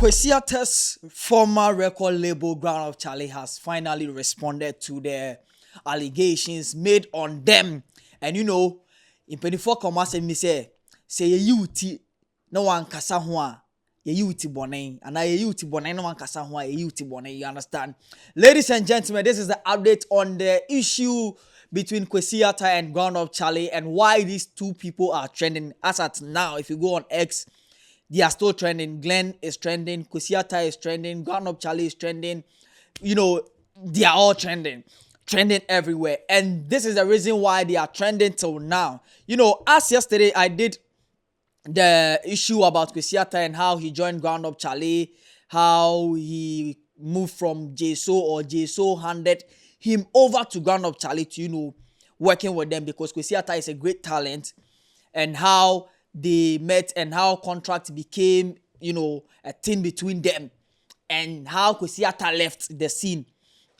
Kwesiata's former record label Ground of Charlie has finally responded to the allegations made on them. And in 24 commas me say ye uti no one kasa ho a ye uti bonen and I ye uti bonen no one kasa ho a ye uti bonen, you understand? Ladies and gentlemen, this is the update on the issue between Kwesiata and Ground of Charlie and why these two people are trending as at now. If you go on X, they are still trending. Glenn is trending. Kwesiata is trending. Ground Up Charlie is trending. They are all trending. Trending everywhere. And this is the reason why they are trending till now. As yesterday I did the issue about Kwesiata and how he joined Ground Up Charlie, how he moved from JSO or JSO handed him over to Ground Up Charlie to, working with them because Kwesiata is a great talent, and how they met and how contract became, a thing between them, and how Kwesiata left the scene.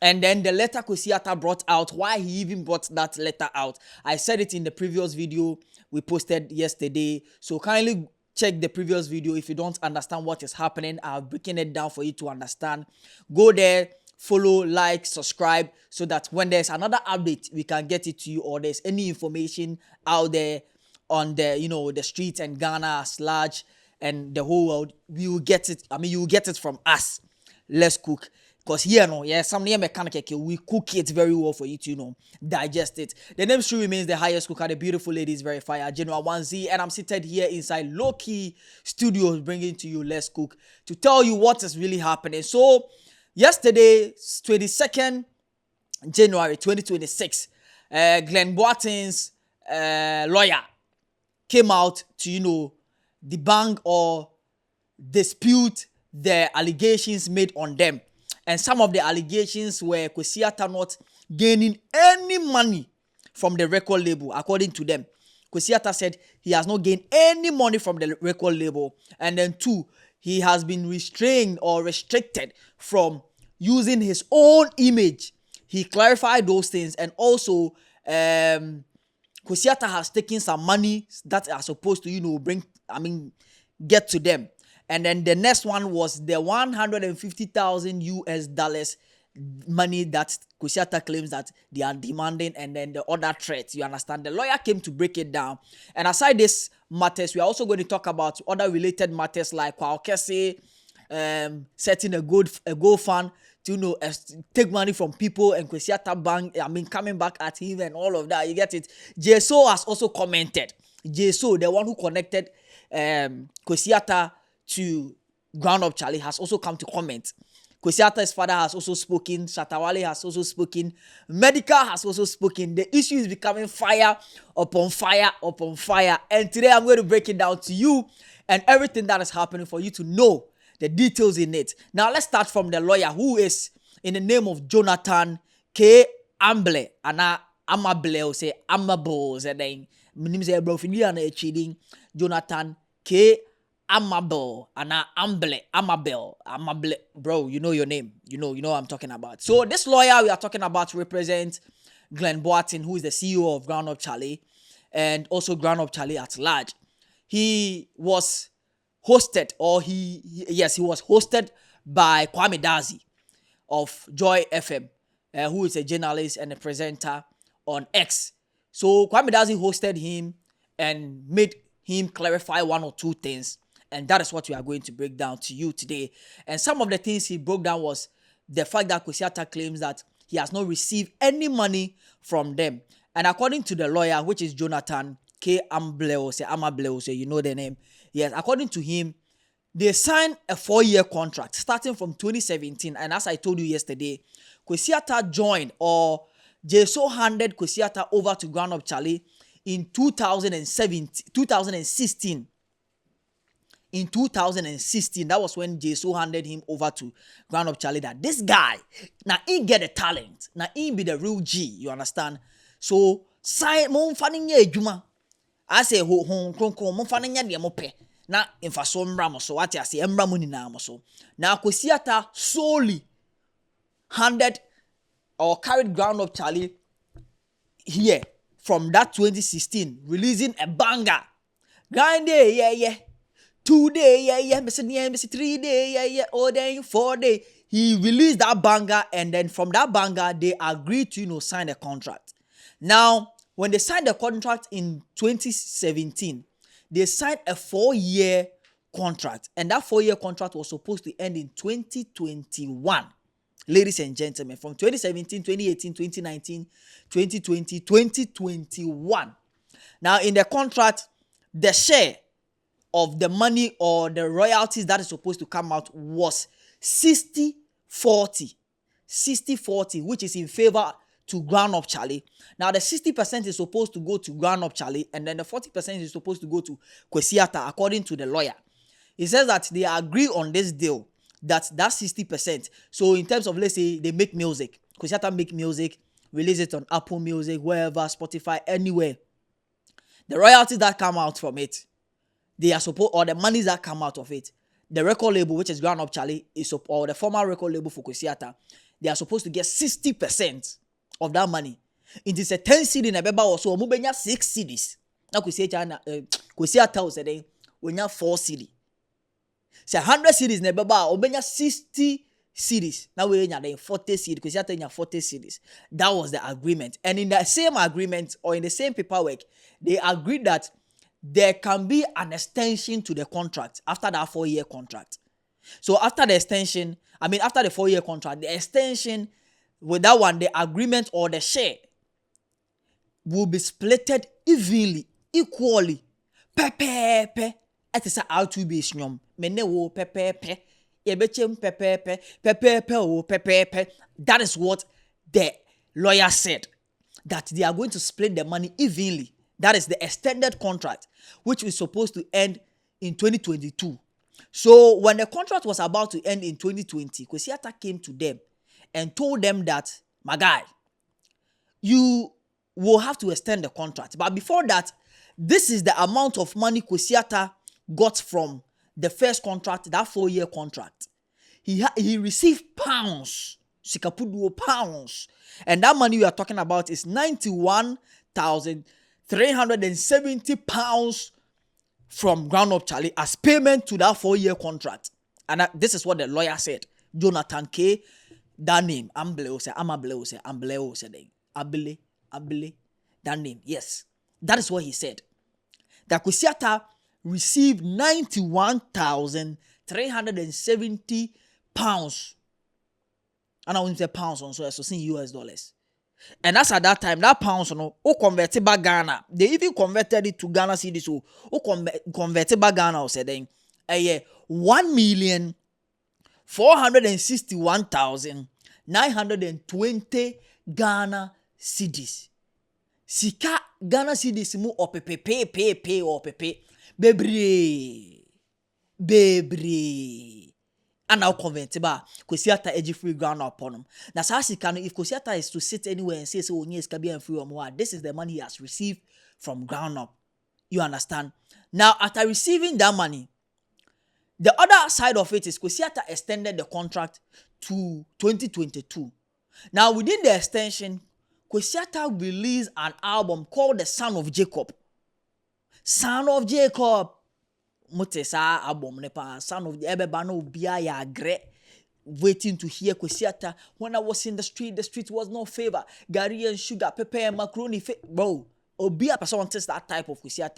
And then the letter Kwesiata brought out, why he even brought that letter out. I said it in the previous video we posted yesterday. So kindly check the previous video if you don't understand what is happening. I'll breaking it down for you to understand. Go there, follow, like, subscribe, so that when there's another update, we can get it to you, or there's any information out there on the the streets and Ghana as large and the whole world, we will get it. You will get it from us. Let's cook. Because here, some mechanic, we cook it very well for you to, digest it. The name still remains the highest cooker, the beautiful ladies verifier, Genoa 1Z, and I'm seated here inside Low-Key Studios, bringing to you Let's Cook to tell you what is really happening. So, yesterday, 22nd January 2026, Glenn Boating's lawyer came out to, debunk or dispute the allegations made on them. And some of the allegations were Kwesiata not gaining any money from the record label, according to them. Kwesiata said he has not gained any money from the record label. And then 2, he has been restrained or restricted from using his own image. He clarified those things. And also, Kwesiata has taken some money that are supposed to, get to them. And then the next one was the 150,000 US dollars money that Kwesiata claims that they are demanding, and then the other threats. You understand? The lawyer came to break it down. And aside this matters, we are also going to talk about other related matters like Kwesi setting a goal fund to take money from people, and Kwesiata bank, coming back at him and all of that. You get it? JSO has also commented. JSO, the one who connected Kwesiata to Ground Up Charlie, has also come to comment. Kwesiata's father has also spoken. Shatawale has also spoken. Medical has also spoken. The issue is becoming fire upon fire upon fire. And today I'm going to break it down to you and everything that is happening for you to know the details in it. Now let's start from the lawyer, who is in the name of Jonathan K. Amble. Ana Amable or say Amable. Jonathan K. Amable, Amable, bro, you know your name. You know what I'm talking about. So this lawyer we are talking about represents Glenn Boating, who is the CEO of Ground Up Charlie, and also Ground Up Charlie at large. He was hosted, he was hosted by Kwame Dazi of Joy FM, who is a journalist and a presenter on X. So Kwame Dazi hosted him and made him clarify one or two things. And that is what we are going to break down to you today. And some of the things he broke down was the fact that Kwesiata claims that he has not received any money from them. And according to the lawyer, which is Jonathan K. Amable, you know the name. Yes, according to him, they signed a 4-year contract starting from 2017. And as I told you yesterday, Kwesiata joined, or JSO handed Kwesiata over to Ground Up Charlie in 2016. In 2016, that was when JSO handed him over to Ground Up Charlie. That this guy, now he get a talent, now he be the real G. You understand? So sign mon fanning ye juma. I say mon fanning ye mope. Na infaso mbra so what I say mbra money na so. Now Kwesiata solely handed or carried Ground Up Charlie here from that 2016, releasing a banger. Grande, yeah. 2 day, yeah, Mr. 3 day, yeah, or then 4 day. He released that banger, and then from that banger, they agreed to sign a contract. Now, when they signed the contract in 2017, they signed a 4 year contract, and that 4 year contract was supposed to end in 2021. Ladies and gentlemen, from 2017, 2018, 2019, 2020, 2021. Now, in the contract, the share of the money or the royalties that is supposed to come out was 60-40. 60-40, which is in favor to Ground Up Charlie. Now, the 60% is supposed to go to Ground Up Charlie, and then the 40% is supposed to go to Kwesi, according to the lawyer. He says that they agree on this deal, that 60%. So, in terms of, let's say, they make music, Kwesi make music, release it on Apple Music, wherever, Spotify, anywhere. The royalties that come out from it, they are supposed, or the monies that come out of it, the record label, which is Ground Up Charlie, or the former record label for Kwesi, they are supposed to get 60% of that money. It is a 10 CD in a beba or so, mubenya 6 CDs. Now Kwesi said when you 4 CD. Say 100 CDs in a beba, obenya 60 CDs. Now we are 40 CDs. Kwesi 40 CDs. That was the agreement. And in the same agreement, or in the same paperwork, they agreed that there can be an extension to the contract after that 4-year contract. So after the extension, after the 4-year contract, the extension with that one, the agreement or the share will be splitted evenly, equally. Pepepe. It is a R2B nyom. Mene wo pepepe. Yebechem pepepe. Pepepe wo pepepe. That is what the lawyer said. That they are going to split the money evenly. That is the extended contract, which was supposed to end in 2022. So when the contract was about to end in 2020, Kwesi came to them and told them that, my guy, you will have to extend the contract. But before that, this is the amount of money Kwesi got from the first contract, that 4-year contract. He received pounds, Sikapuduo pounds. And that money we are talking about is 91,370 pounds from Ground Up Charlie as payment to that 4-year contract. And this is what the lawyer said. Jonathan K. That name, Amble, that name, yes. That is what he said. That Kwesi received 91,370 pounds. And I want to say pounds on, so in US dollars. And that's at that time, that pounds, who converted back Ghana. They even converted it to Ghana cedis. So, who converted back Ghana, said then, 1,461,920 Ghana cedis. Sika Ghana cedis mu opepe or pepe. Bebre. And now convertible. Kwesi edgy free ground upon him. That's how he can. If Kwesi is to sit anywhere and say, "So yes, can be and free or more," this is the money he has received from Ground Up. You understand? Now, after receiving that money, the other side of it is Kwesi extended the contract to 2022. Now, within the extension, Kwesi released an album called "The Son of Jacob." Son of Jacob. Mutesa album nepa son of the ebebano bia ya gre waiting to hear Kwesi. When I was in the street was no favor. Gary and sugar, pepper, macaroni, bro. Obia person wants that type of Kwesi.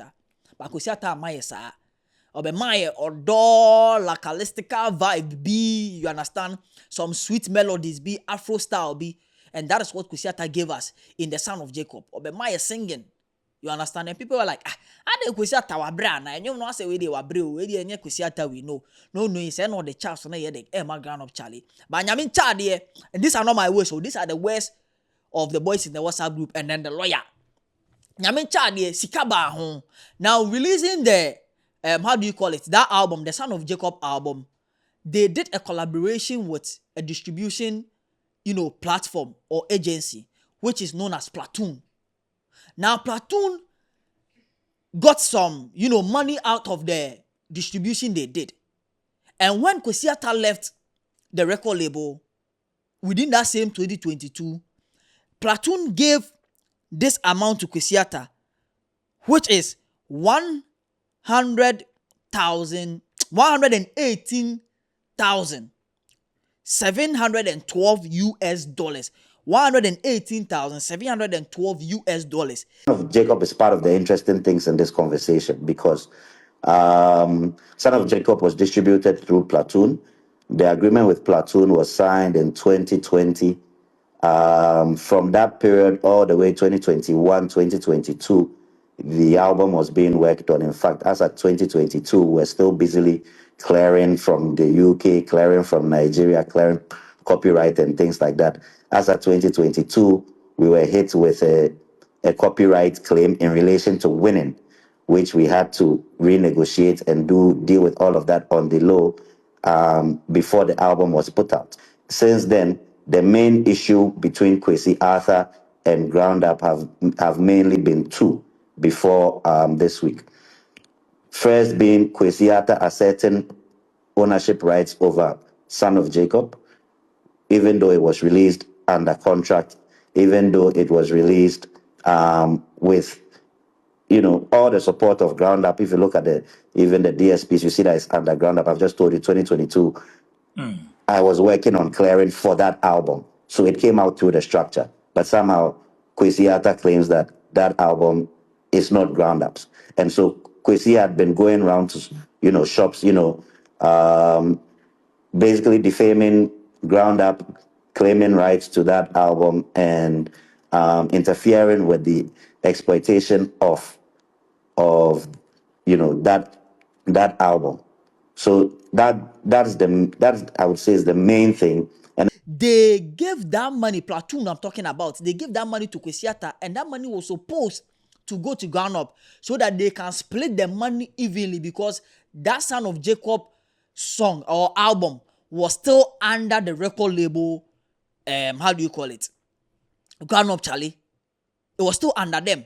But Kwesi my sa. Obe my or localistical vibe be, you understand? Some sweet melodies be, Afro style be, and that is what Kwesi gave us in The Son of Jacob. Obe my singing. You understand? And people were like, I didn't Kwesi wa brand. And you know, I say, we were brave. We didn't Kwesi we know. No, it's no the chaps. So, yeah, the Emma Ground Up Charlie. But I mean, Charlie, and these are not my words. So, these are the words of the boys in the WhatsApp group and then the lawyer. I mean, Charlie, Sikaba home. Now, releasing the, how do you call it? That album, the Son of Jacob album, they did a collaboration with a distribution, platform or agency, which is known as Platoon. Now, Platoon got some, money out of the distribution they did. And when Kwesi left the record label, within that same 2022, Platoon gave this amount to Kwesi, which is 100,000 118,712 US dollars. $118,712 US. Son of Jacob is part of the interesting things in this conversation because Son of Jacob was distributed through Platoon. The agreement with Platoon was signed in 2020. From that period all the way 2021, 2022, the album was being worked on. In fact, as at 2022, we're still busily clearing from the UK, clearing from Nigeria, clearing copyright and things like that. As at 2022, we were hit with a copyright claim in relation to winning, which we had to renegotiate and deal with all of that on the low before the album was put out. Since then, the main issue between Kwesi Arthur and Ground Up have mainly been two before this week. First being Kwesi Arthur asserting ownership rights over Son of Jacob, even though it was released under contract, even though it was released with all the support of Ground Up. If you look at even the DSPs, you see that it's under Ground Up. I've just told you 2022. I was working on clearing for that album. So it came out through the structure. But somehow Kwesi Arthur claims that that album is not Ground Up's. And so Kwesi had been going around to, shops, basically defaming Ground Up, claiming rights to that album and interfering with the exploitation of that album. So that's I would say is the main thing. And they gave that money, Platoon I'm talking about, they gave that money to Kwesi Arthur, and that money was supposed to go to Ground Up so that they can split the money evenly, because that Son of Jacob song or album was still under the record label, Ground Up, Charlie. It was still under them.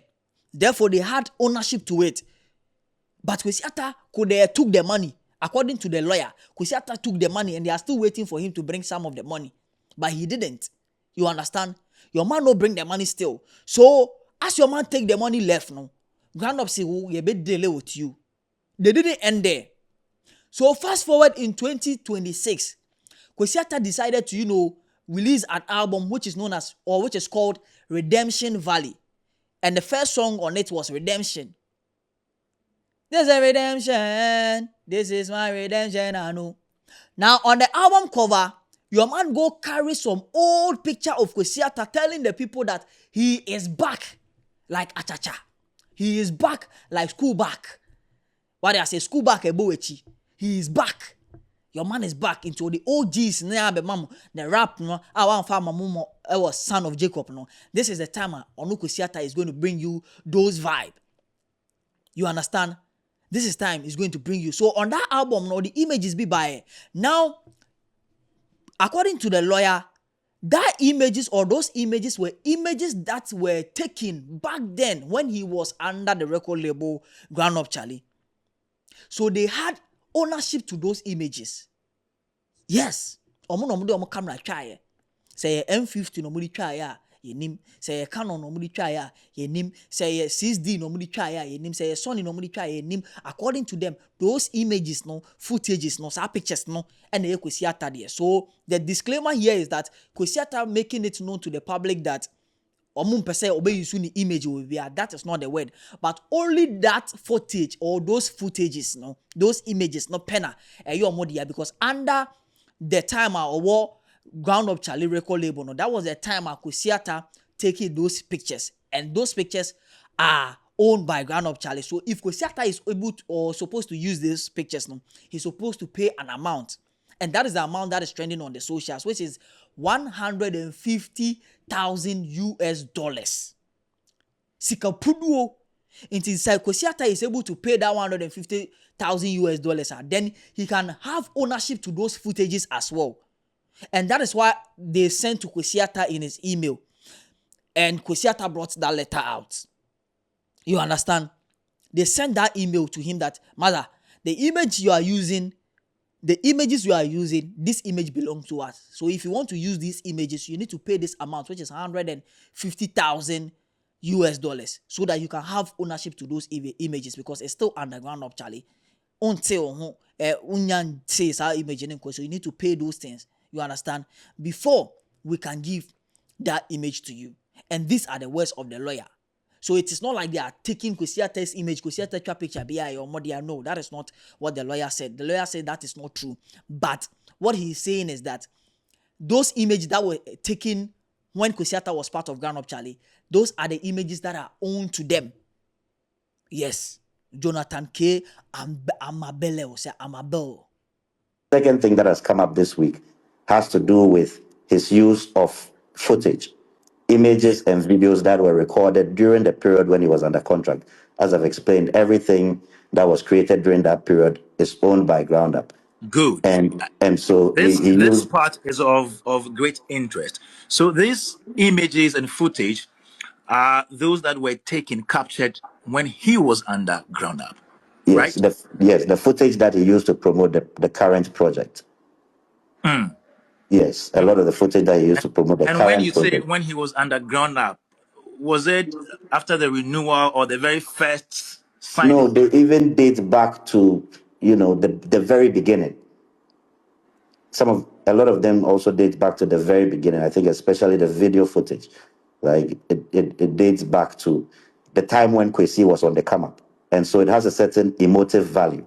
Therefore, they had ownership to it. But Kwesi Arthur took the money. According to the lawyer, Kwesi Arthur took the money and they are still waiting for him to bring some of the money. But he didn't. You understand? Your man no bring the money still. So, as your man take the money left, no, Ground Up say, oh, you better delay with you. They didn't end there. So, fast forward in 2026, Kwesi Arthur decided to, release an album which is called Redemption Valley. And the first song on it was Redemption. There's a redemption. This is my redemption, I know. Now, on the album cover, your man go carry some old picture of Kwesi Arthur telling the people that he is back like Achacha. He is back like school back. What I say, school back ebowechi. He is back. Your man is back into the OGs. The rap, our farmer was Son of Jacob. This is the time Kwesi Arthur is going to bring you those vibes. You understand? This is time is going to bring you. So on that album, the images be by. Now, according to the lawyer, those images were images that were taken back then when he was under the record label Ground Up, Charlie. So they had ownership to those images. Yes. Omo camera try. Say M50 no muri try. Yenim, say Canon no muri try, yenim, say 6D no muri try, yenim, say Sony no muri try, yenim. According to them, those images, footages, pictures, and they Kwesi Arthur there. So the disclaimer here is that Kwesi Arthur making it known to the public that image will be, that is not the word, but only that footage or those footages, those images, no penna, because under the time or Ground Up Charlie record label, that was the time Kwesi Arthur taking those pictures, and those pictures are owned by Ground Up Charlie. So if Kwesi Arthur is able to, or supposed to use these pictures, he's supposed to pay an amount, and that is the amount that is trending on the socials, which is $150,000 US. Sikapuduo. Inside Kwesi Arthur is able to pay that $150,000 US, then he can have ownership to those footages as well. And that is why they sent to Kwesi Arthur in his email. And Kwesi Arthur brought that letter out. You understand? They sent that email to him that, mother, the images you are using, this image belongs to us. So if you want to use these images, you need to pay this amount, which is $150,000 US, so that you can have ownership to those images, because it's still under Ground Up, Charlie. until unyan says our image in so you need to pay those things. You understand? Before we can give that image to you. And these are the words of the lawyer. So it is not like they are taking Kwesiata's image, Kwesiata's picture, or Modia. No, that is not what the lawyer said. The lawyer said that is not true. But what he's saying is that those images that were taken when Kwesiata was part of Ground Up Charlie, those are the images that are owned to them. Yes. Jonathan K. Amabele, or say Amabel. Second thing that has come up this week has to do with his use of footage, images and videos that were recorded during the period when he was under contract. As I've explained, everything that was created during that period is owned by Ground Up. Good. And so This he this used, part is of great interest. So these images and footage are those that were taken, captured when he was under Ground Up, yes, right? the footage that he used to promote the current project. Yes, a lot of the footage that he used to promote the And when you current say project. when he was under Ground Up, was it after the renewal or the very first No, signing? they even date back to, the very beginning. A lot of them also date back to the very beginning. I think especially the video footage, like it dates back to the time when Kwesi was on the come up, and so it has a certain emotive value.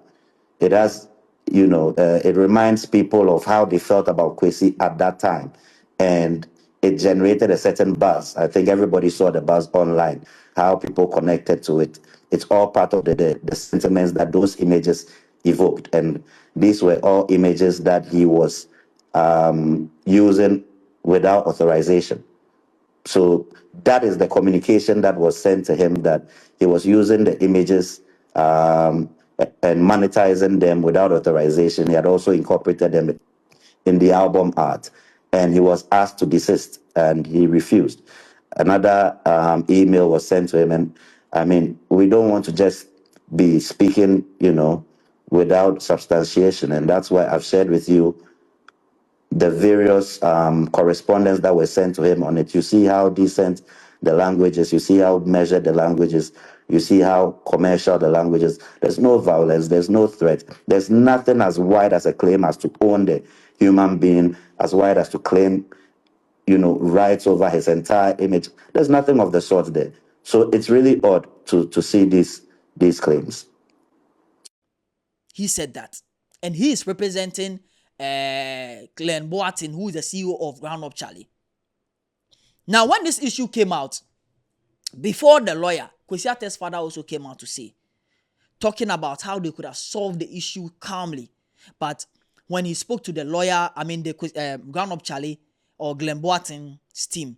It has, it reminds people of how they felt about Kwesi at that time, and it generated a certain buzz. I think everybody saw the buzz online, how people connected to it. It's all part of the sentiments that those images evoked, and these were all images that he was using without authorization. So that is the communication that was sent to him, that he was using the images and monetizing them without authorization. He had also incorporated them in the album art, and he was asked to desist, and he refused. Another email was sent to him, and I mean, we don't want to just be speaking, without substantiation, and that's why I've shared with you the various correspondence that were sent to him on it. You see how decent the language is. You see how measured the language is. You see how commercial the language is. There's no violence. There's no threat. There's nothing as wide as a claim as to own the human being, as wide as to claim, rights over his entire image. There's nothing of the sort there. So it's really odd to see these claims. He said that. And he is representing Glenn Boatin, who is the CEO of Ground Up Charlie. Now, when this issue came out, before the lawyer, Kwesiata's father also came out to say, talking about how they could have solved the issue calmly. But when he spoke to the lawyer, the Ground Up Charlie or Glenn Boatin's team,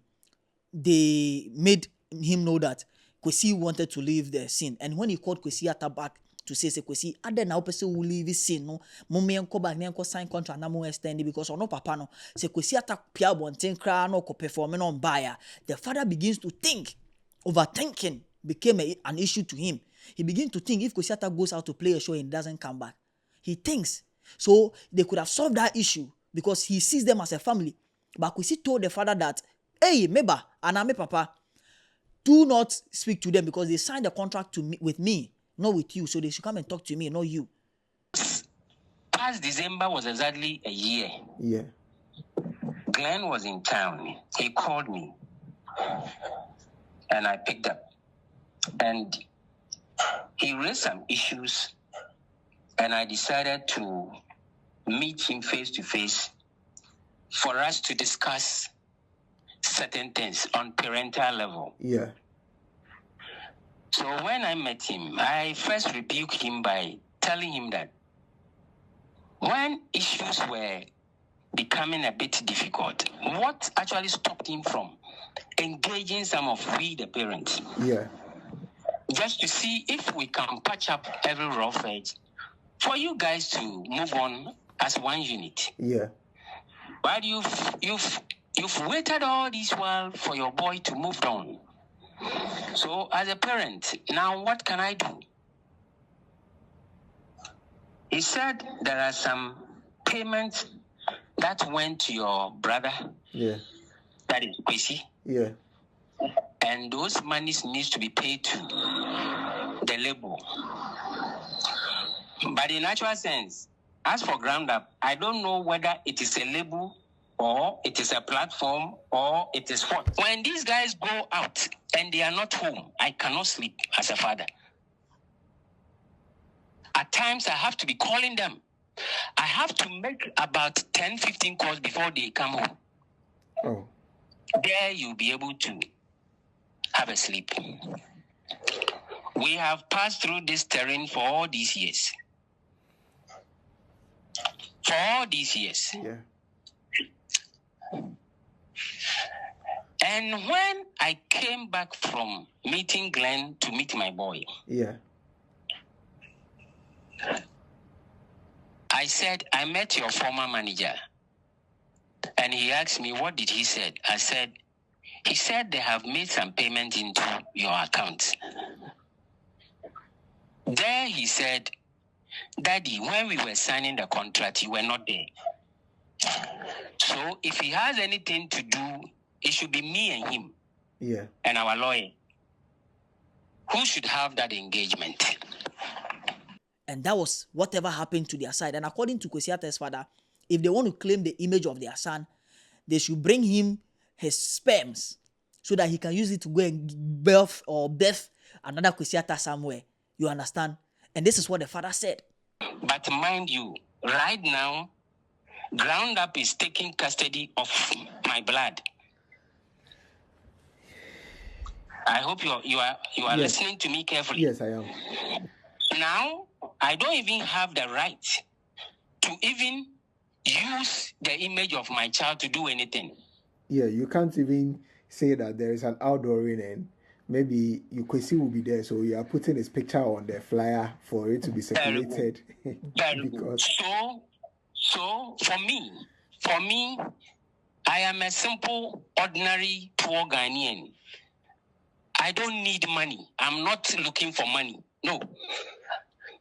they made him know that Kwesi wanted to leave the scene. And when he called Kwesiata back to say Kwesi, other now person will leave the scene, no, mummy and back and sign contract na mo extend because no papa no say Kwesiata pia bonten kra no ko performing on buyer. The father begins to think, overthinking became an issue to him. He begins to think if Kwesiata goes out to play a show and doesn't come back, he thinks. So they could have solved that issue because he sees them as a family. But Kwesi told the father that, hey, Meba, and papa, do not speak to them because they signed a contract with me, not with you. So they should come and talk to me, not you. Past December was exactly a year. Yeah. Glenn was in town. He called me. And I picked up. And he raised some issues. And I decided to meet him face to face for us to discuss certain things on parental level. Yeah. So when I met him, I first rebuked him by telling him that when issues were becoming a bit difficult, what actually stopped him from engaging some of we, the parents? Yeah. Just to see if we can patch up every rough edge for you guys to move on as one unit. Yeah. But you've waited all this while for your boy to move on. So as a parent, now what can I do? He said there are some payments that went to your brother. Yeah. That is Kwesi. Yeah. And those monies needs to be paid to the label. But in actual sense, as for Ground Up, I don't know whether it is a label or it is a platform or it is what. When these guys go out and they are not home, I cannot sleep as a father. At times, I have to be calling them. I have to make about 10, 15 calls before they come home. Oh. There you'll be able to have a sleep. We have passed through this terrain for all these years. For all these years. Yeah. And when I came back from meeting Glenn to meet my boy, Yeah. I said, I met your former manager. And he asked me, what did he say? I said, he said they have made some payment into your account. There he said, Daddy, when we were signing the contract, you were not there. So if he has anything to do, it should be me and him. Yeah. And our lawyer. Who should have that engagement? And that was whatever happened to their side. And according to Kwesi Arthur's father, if they want to claim the image of their son, they should bring him his sperms so that he can use it to go and birth another Kwesi Arthur somewhere. You understand? And this is what the father said. But mind you, right now, Ground Up is taking custody of my blood. I hope you are Yes. listening to me carefully. Yes, I am. Now, I don't even have the right to even use the image of my child to do anything. Yeah, you can't even say that there is an outdooring and maybe Kwesi will be there, so you are putting his picture on the flyer for it to be circulated. Because So for me, I am a simple, ordinary, poor Ghanaian. I don't need money. I'm not looking for money. No.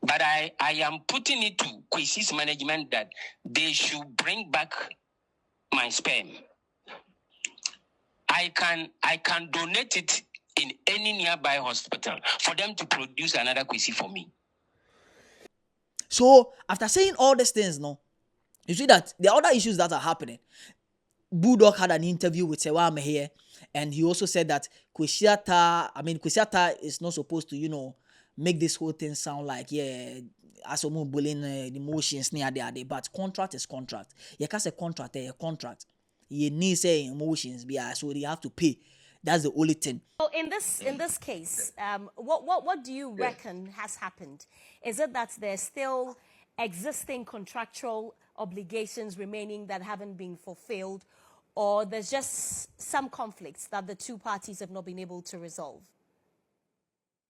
But I am putting it to Kwesi's management that they should bring back my sperm. I can donate it in any nearby hospital for them to produce another Kwesi for me. So after saying all these things, no, you see that there are other issues that are happening. Bulldog had an interview with Sewame here, and he also said that Kwesi Arthur is not supposed to, make this whole thing sound like, as a bullying the emotions near there, but contract is contract. You can't say contract, a contract. You need say emotions, so they have to pay. That's the only thing. So in this case, what do you reckon has happened? Is it that there's still existing contractual obligations remaining that haven't been fulfilled, or there's just some conflicts that the two parties have not been able to resolve?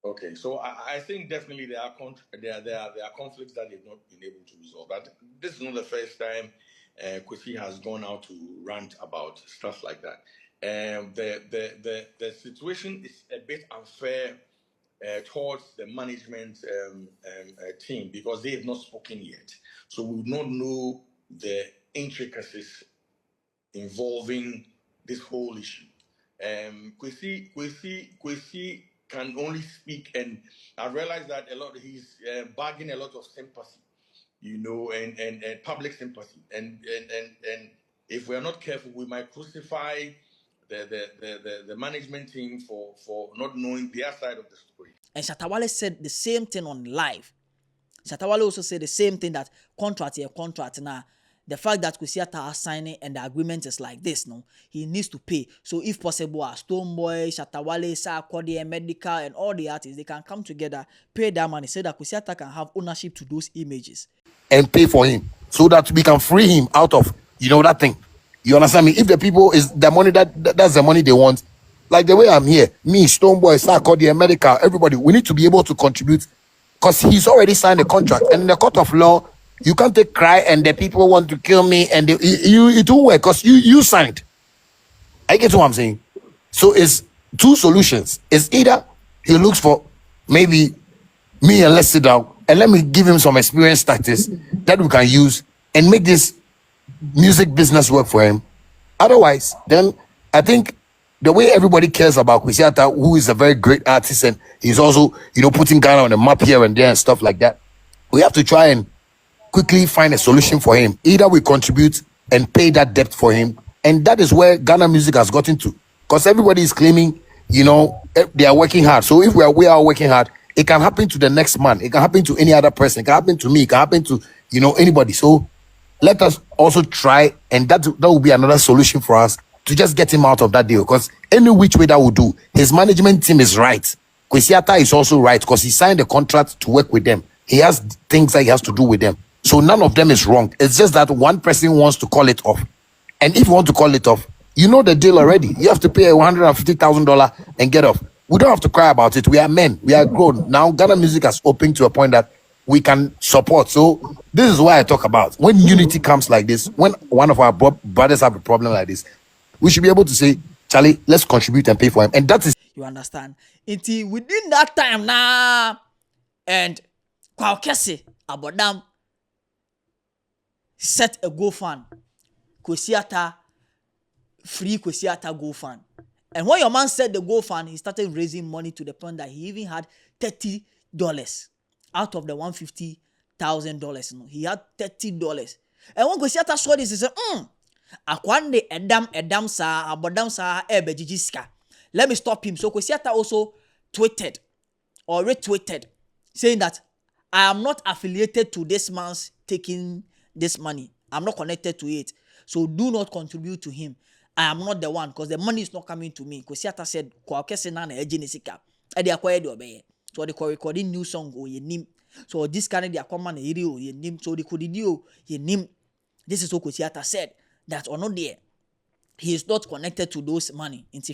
Okay, so I think definitely there are conflicts that they've not been able to resolve. But this is not the first time Kwesi has gone out to rant about stuff like that. The situation is a bit unfair towards the management team because they have not spoken yet. So we do not know the intricacies involving this whole issue. Kwesi can only speak, and I realize that he's bagging a lot of sympathy, and public sympathy, and if we are not careful, we might crucify the management team for not knowing their side of the story. And Shatta Wale said the same thing on live. Shatta Wale also said the same thing, that contract now. The fact that Kwesi Arthur is signing and the agreement is like this, no, he needs to pay. So if possible, Stoneboy, Shatta Wale, Sarkodie, Medical, and all the artists, they can come together, pay that money, so that Kwesi Arthur can have ownership to those images. And pay for him so that we can free him out of, that thing. You understand me? If the people is the money that's the money they want, like the way I'm here, me, Stoneboy, Sarkodie, Medical, everybody, we need to be able to contribute because he's already signed a contract. And in the court of law, you can't take cry and the people want to kill me and it won't work because you signed. I get what I'm saying. So it's two solutions. It's either he looks for maybe me and let's sit down and let me give him some experience tactics that we can use and make this music business work for him. Otherwise, then I think the way everybody cares about Kwesi Arthur, who is a very great artist and he's also, putting Ghana on the map here and there and stuff like that. we have to try and quickly find a solution for him. Either we contribute and pay that debt for him, and that is where Ghana music has gotten to. Because everybody is claiming, they are working hard. So if we are working hard, it can happen to the next man. It can happen to any other person. It can happen to me. It can happen to anybody. So let us also try, and that will be another solution for us to just get him out of that deal. Because any which way that will do, his management team is right. Kwesi is also right because he signed a contract to work with them. He has things that he has to do with them. So none of them is wrong. It's just that one person wants to call it off. And if you want to call it off, you know the deal already. You have to pay $150,000 and get off. We don't have to cry about it. We are men. We are grown. Now Ghana music has opened to a point that we can support. So this is why I talk about when unity comes like this, when one of our brothers have a problem like this, we should be able to say, Charlie, let's contribute and pay for him. And that is, You understand? Until within that time now, and Kwesi Abodam set a GoFund. Kwesi free Kwesi GoFund. And when your man set the GoFund, he started raising money to the point that he even had $30 out of the $150,000. He had $30. And when Kwesi saw this, he said, Akwande edam sa abodam sa ebejijiska. Let me stop him. So Kwesi also tweeted or retweeted saying that I am not affiliated to this man's taking this money. I'm not connected to it. So do not contribute to him. I am not the one because the money is not coming to me. Kwesi said, Kwakese na na ejinisika. Edi akwaye di obeye. So they recording new song o yenim. So this kind of the akoma na iri o yenim. So they could do yenim. This is what Kwesi said. That or not there. He is not connected to those money. And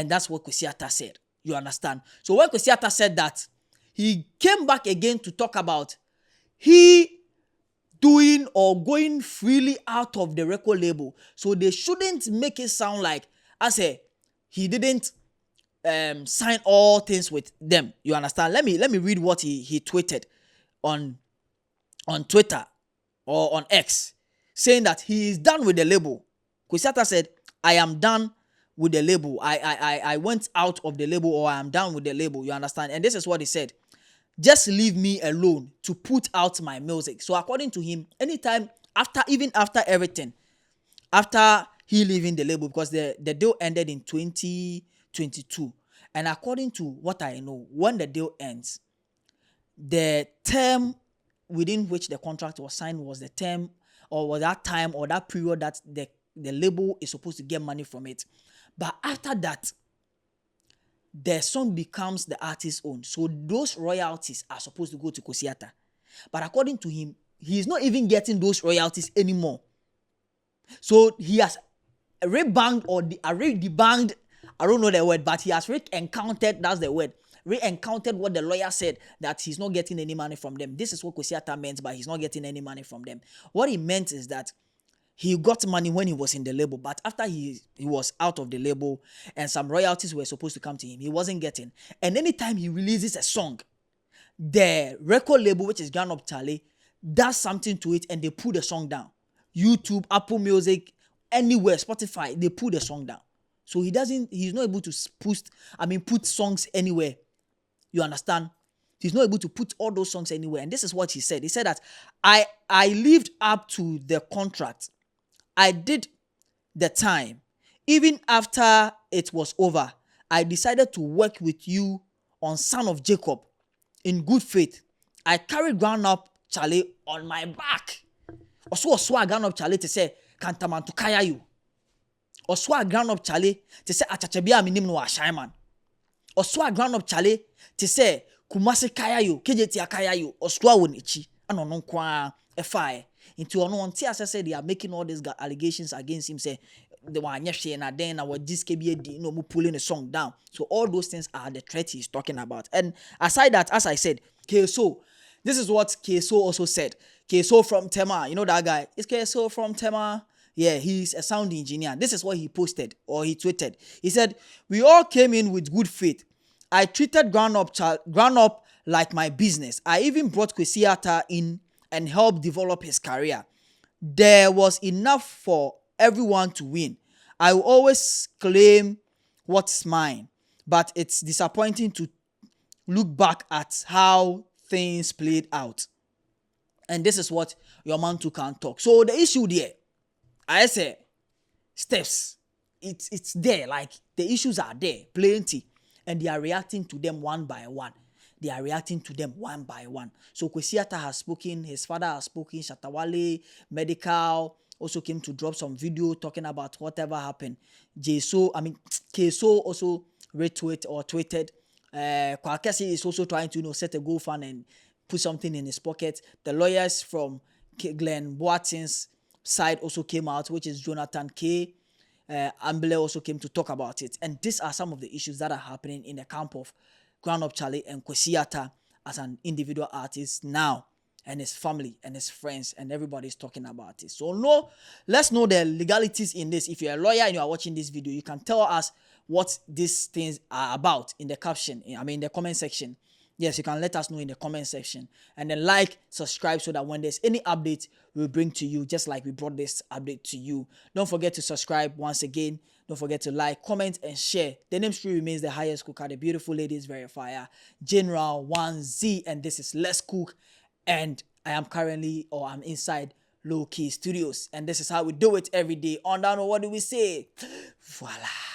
that's what Kwesi said. You understand? So when Kwesi said that, he came back again to talk about he doing or going freely out of the record label. So they shouldn't make it sound like he didn't sign all things with them. You understand? Let me read what he tweeted on Twitter or on X, saying that he is done with the label. Kwesi said, I am done with the label. I went out of the label, or I am done with the label. You understand? And this is what he said. Just leave me alone to put out my music. So according to him, anytime after everything, after he leaving the label, because the deal ended in 2022. And according to what I know, when the deal ends, the term within which the contract was signed was the term or was that time or that period that the label is supposed to get money from it. But after that, the song becomes the artist's own. So those royalties are supposed to go to Kwesi. But according to him, he is not even getting those royalties anymore. So he has rebanged or debanged, I don't know the word, but he has re-encountered, that's the word, re-encountered what the lawyer said, that he's not getting any money from them. This is what Kwesi meant by he's not getting any money from them. What he meant is that he got money when he was in the label, but after he was out of the label and some royalties were supposed to come to him, he wasn't getting. And anytime he releases a song, the record label, which is Ghana Charlie, does something to it and they pull the song down. YouTube, Apple Music, anywhere, Spotify, they pull the song down. So he's not able to put songs anywhere. You understand? He's not able to put all those songs anywhere. And this is what he said. He said that I lived up to the contract. I did the time. Even after it was over, I decided to work with you on Son of Jacob in good faith. I carried ground up Charlie on my back. Also, I ground up Charlie to say, Kantaman to kaya you. Also, I ground up Charlie to say, Achachabia minim no ashaiman. Also, I ground up Charlie to say, Kumasi kaya you, Kejeti kaya you, Oswa wonichi, and on kwa FI. Into on TSS said they are making all these allegations against him. Say the one and then our this KBA pulling the song down. So all those things are the threat he's talking about. And aside that, as I said, KSO, this is what KSO also said. KSO from Tema, you know that guy? It's KSO from Tema. Yeah, he's a sound engineer. This is what he posted or he tweeted. He said, we all came in with good faith. I treated ground up like my business. I even brought Kwesi in and helped develop his career. There was enough for everyone to win. I will always claim what's mine, but it's disappointing to look back at how things played out. And this is what your man too can talk. So the issue there, I say, steps, it's there. Like the issues are there, plenty, and they are reacting to them one by one. They are reacting to them one by one. So Kwesi has spoken, his father has spoken, Shatawale, Medical also came to drop some video talking about whatever happened. Keso also retweeted or tweeted. Kwesi is also trying to set a GoFund and put something in his pocket. The lawyers from Glenn Boatin's side also came out, which is Jonathan K. Ambele also came to talk about it. And these are some of the issues that are happening in the camp of Ground Up Charlie and Kwesi as an individual artist now, and his family and his friends, and everybody's talking about it. So let's know the legalities in this. If you're a lawyer and you are watching this video, you can tell us what these things are about in the caption, in the comment section. Yes, you can let us know in the comment section. And then like, subscribe, so that when there's any update, we'll bring to you, just like we brought this update to you. Don't forget to subscribe once again. Don't forget to like, comment, and share. The name still remains the highest cooker, the beautiful ladies verifier, General 1Z, and this is Let's Cook. And I'm inside Low Key Studios. And this is how we do it every day. On down, what do we say? Voila.